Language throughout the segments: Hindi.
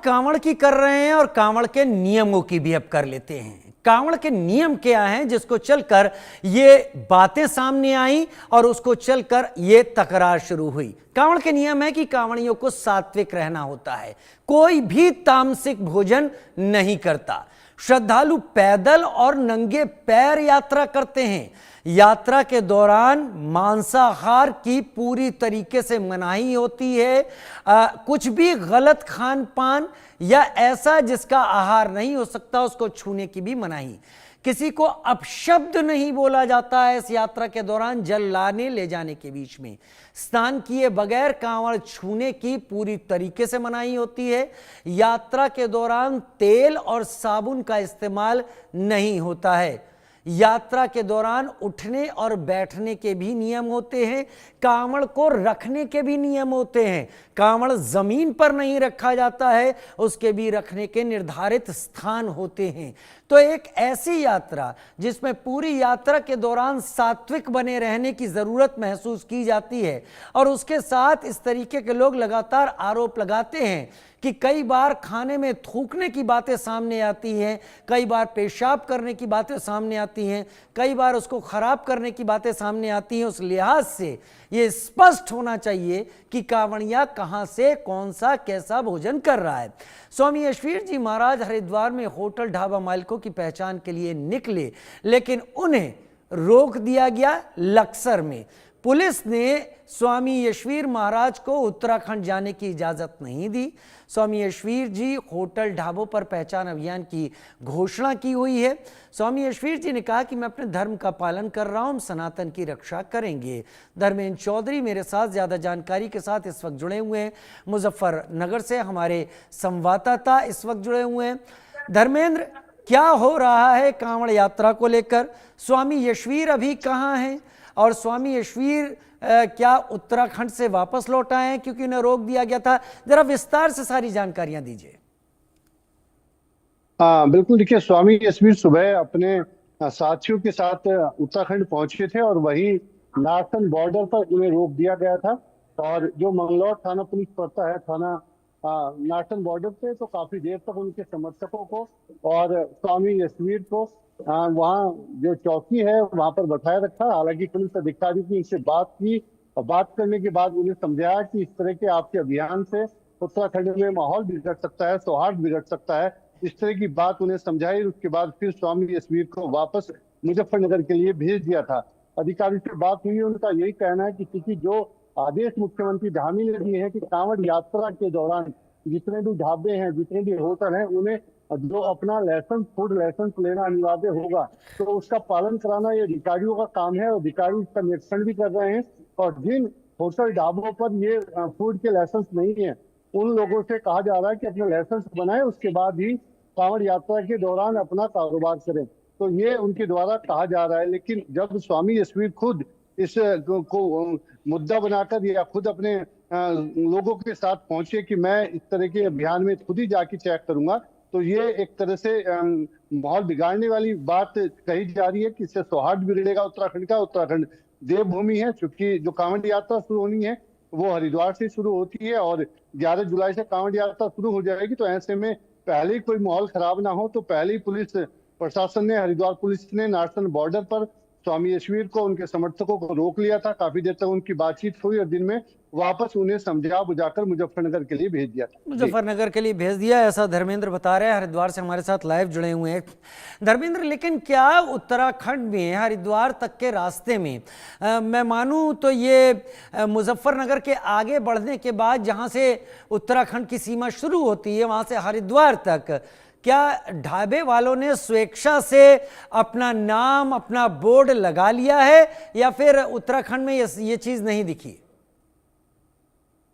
कांवड़ की कर रहे हैं और कांवड़ के नियमों की भी अब कर लेते हैं। कांवड़ के नियम क्या हैं जिसको चलकर ये बातें सामने आई और उसको चलकर ये तकरार शुरू हुई। कांवड़ के नियम है कि कांवड़ियों को सात्विक रहना होता है, कोई भी तामसिक भोजन नहीं करता। श्रद्धालु पैदल और नंगे पैर यात्रा करते हैं। यात्रा के दौरान मांसाहार की पूरी तरीके से मनाही होती है। कुछ भी गलत खान पान या ऐसा जिसका आहार नहीं हो सकता उसको छूने की भी मनाही। किसी को अपशब्द नहीं बोला जाता है। इस यात्रा के दौरान जल लाने ले जाने के बीच में स्नान किए बगैर कांवड़ छूने की पूरी तरीके से मनाही होती है। यात्रा के दौरान तेल और साबुन का इस्तेमाल नहीं होता है। यात्रा के दौरान उठने और बैठने के भी नियम होते हैं। कांवड़ को रखने के भी नियम होते हैं। कांवड़ जमीन पर नहीं रखा जाता है, उसके भी रखने के निर्धारित स्थान होते हैं। तो एक ऐसी यात्रा जिसमें पूरी यात्रा के दौरान सात्विक बने रहने की जरूरत महसूस की जाती है और उसके साथ इस तरीके के लोग लगातार आरोप लगाते हैं कि कई बार खाने में थूकने की बातें सामने आती हैं, कई बार पेशाब करने की बातें सामने आती हैं, कई बार उसको खराब करने की बातें सामने आती हैं। उस लिहाज से ये स्पष्ट होना चाहिए कि कांवड़िया कहां से कौन सा कैसा भोजन कर रहा है। स्वामी यशवीर जी महाराज हरिद्वार में होटल ढाबा मालिकों की पहचान के लिए निकले, लेकिन उन्हें रोक दिया गया लक्सर में। पुलिस ने स्वामी यशवीर महाराज को उत्तराखंड जाने की इजाजत नहीं दी। स्वामी यशवीर जी होटल ढाबों पर पहचान अभियान की घोषणा की हुई है। स्वामी यशवीर जी ने कहा कि मैं अपने धर्म का पालन कर रहा हूं, हम सनातन की रक्षा करेंगे। धर्मेंद्र चौधरी मेरे साथ ज्यादा जानकारी के साथ इस वक्त जुड़े हुए हैं। मुजफ्फरनगर से हमारे संवाददाता इस वक्त जुड़े हुए हैं। धर्मेंद्र, क्या हो रहा है कांवड़ यात्रा को लेकर? स्वामी यशवीर अभी कहाँ हैं और स्वामी यशवीर क्या उत्तराखंड से वापस लौट आए हैं क्योंकि उन्हें रोक दिया गया था? जरा विस्तार से सारी जानकारियां दीजिए। बिल्कुल। देखिए, स्वामी यशवीर सुबह अपने साथियों के साथ उत्तराखंड पहुंचे थे और वही नारसन बॉर्डर पर उन्हें रोक दिया गया था। और जो मंगलौर थाना पुलिस पड़ता है, थाना नारसन बॉर्डर पे, तो काफी देर तक उनके समर्थकों को और स्वामी यशवीर को वहाँ जो चौकी है वहां पर बैठाया रखा। हालांकि पुलिस अधिकारी ने इनसे बात की और बात करने के बाद उन्हें समझाया कि इस तरह के आपके अभियान से उत्तराखंड में माहौल बिगड़ सकता है, सौहार्द बिगड़ सकता है। इस तरह की बात उन्हें समझाई। उसके बाद फिर स्वामी यशवीर को वापस मुजफ्फरनगर के लिए भेज दिया था। अधिकारी से बात हुई, उनका यही कहना है कि क्योंकि जो आदेश मुख्यमंत्री धामी ने दिए हैं कि कांवड़ यात्रा के दौरान जितने भी ढाबे हैं, जितने भी होटल हैं, उन्हें जो अपना लाइसेंस, फूड लाइसेंस लेना अनिवार्य होगा, तो उसका पालन कराना ये अधिकारियों का काम है। अधिकारी इसका निरीक्षण भी कर रहे हैं और जिन होटल ढाबों पर ये फूड के लाइसेंस नहीं है, उन लोगों से कहा जा रहा है कि अपना लाइसेंस बनाए, उसके बाद ही कांवड़ यात्रा के दौरान अपना कारोबार करें। तो ये उनके द्वारा कहा जा रहा है। लेकिन जब स्वामी यशवीर खुद इस को मुद्दा बनाकर या खुद अपने लोगों के साथ पहुंचे कि मैं इस तरह के अभियान में खुद ही जाके चेक करूंगा, तो ये एक तरह से माहौल बिगाड़ने वाली बात कही जा रही है कि इससे सौहार्द बिगड़ेगा उत्तराखंड का। उत्तराखंड देवभूमि है, चूंकि जो कांवड़ यात्रा शुरू होनी है वो हरिद्वार से शुरू होती है और 11 जुलाई से कांवड़ यात्रा शुरू हो जाएगी। तो ऐसे में पहले ही कोई माहौल खराब ना हो, तो पहले ही पुलिस प्रशासन ने, हरिद्वार पुलिस ने नारसन बॉर्डर पर स्वामी यशवीर को, उनके समर्थकों को रोक लिया था। काफी देर तक उनकी बातचीत हुई और दिन में वापस उन्हें समझा बुझाकर मुजफ्फरनगर के लिए भेज दिया था। मुजफ्फरनगर के लिए भेज दिया, ऐसा धर्मेंद्र बता रहे हैं, हरिद्वार से हमारे साथ लाइव जुड़े हुए हैं। धर्मेंद्र, लेकिन क्या उत्तराखंड में हरिद्वार तक के रास्ते में मैं मानूं तो ये मुजफ्फरनगर के आगे बढ़ने के बाद जहां से उत्तराखंड की सीमा शुरू होती है वहां से हरिद्वार तक, क्या ढाबे वालों ने स्वेच्छा से अपना नाम, अपना बोर्ड लगा लिया है या फिर उत्तराखंड में ये चीज नहीं दिखी?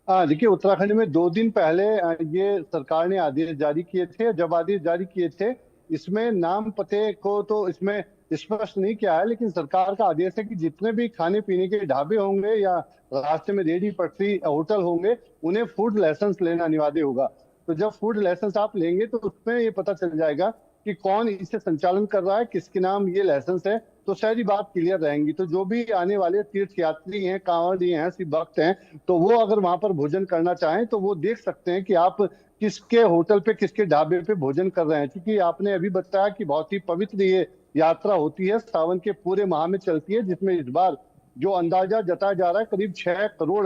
देखिए, उत्तराखंड में 2 दिन पहले ये सरकार ने आदेश जारी किए थे। जब आदेश जारी किए थे, इसमें नाम पते को तो इसमें स्पष्ट नहीं किया है, लेकिन सरकार का आदेश है कि जितने भी खाने पीने के ढाबे होंगे या रास्ते में रेहड़ी पटरी होटल होंगे, उन्हें फूड लाइसेंस लेना अनिवार्य होगा। तो जब फूड लाइसेंस आप लेंगे तो उसमें ये पता चल जाएगा कि कौन इसे संचालन कर रहा है, किसके नाम ये लाइसेंस है, तो सारी बात क्लियर रहेंगी। तो जो भी आने वाले तीर्थ यात्री हैं, कांवड़ी हैं, शिव भक्त हैं, तो वो अगर वहां पर भोजन करना चाहें तो वो देख सकते हैं कि आप किसके होटल पे, किसके ढाबे पे भोजन कर रहे हैं। क्योंकि आपने अभी बताया कि बहुत ही पवित्र ये यात्रा होती है, सावन के पूरे माह में चलती है, जिसमें इस बार जो अंदाजा जताया जा रहा है करीब 6 करोड़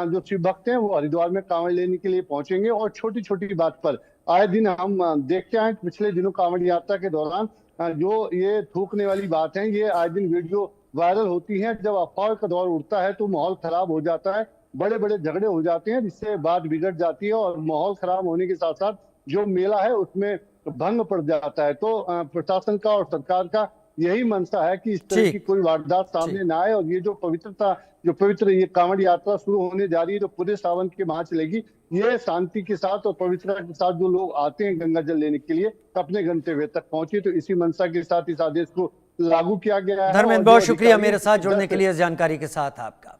जो शिव भक्त हैं वो हरिद्वार में कांवड़ लेने के लिए पहुंचेंगे। और छोटी छोटी बात पर आए दिन हम देखते हैं पिछले दिनों कांवड़ यात्रा के दौरान जो ये थूकने वाली बात है, ये आए दिन वीडियो वायरल होती है। जब अफवाह का दौर उठता है तो माहौल खराब हो जाता है, बड़े बड़े झगड़े हो जाते हैं, जिससे बात बिगड़ जाती है और माहौल खराब होने के साथ साथ जो मेला है उसमें भंग पड़ जाता है। तो प्रशासन का और सरकार का यही मंशा है कि इस तरह की कोई वारदात सामने ना आए। और ये जो पवित्र ये कांवड़ यात्रा शुरू होने जा रही है, जो पूरे सावन के माह चलेगी, ये शांति के साथ और पवित्रता के साथ जो लोग आते हैं गंगा जल लेने के लिए अपने गंतव्य तक पहुंचे। तो इसी मंशा के साथ इस आदेश को लागू किया गया है। धर्मेंद्र, बहुत शुक्रिया मेरे साथ जुड़ने के लिए, इस जानकारी के साथ आपका।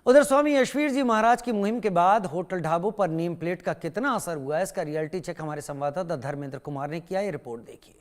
उधर स्वामी यशवीर जी महाराज की मुहिम के बाद होटल ढाबों पर नेम प्लेट का कितना असर हुआ है, इसका रियलिटी चेक हमारे संवाददाता धर्मेंद्र कुमार ने किया। ये रिपोर्ट देखिए।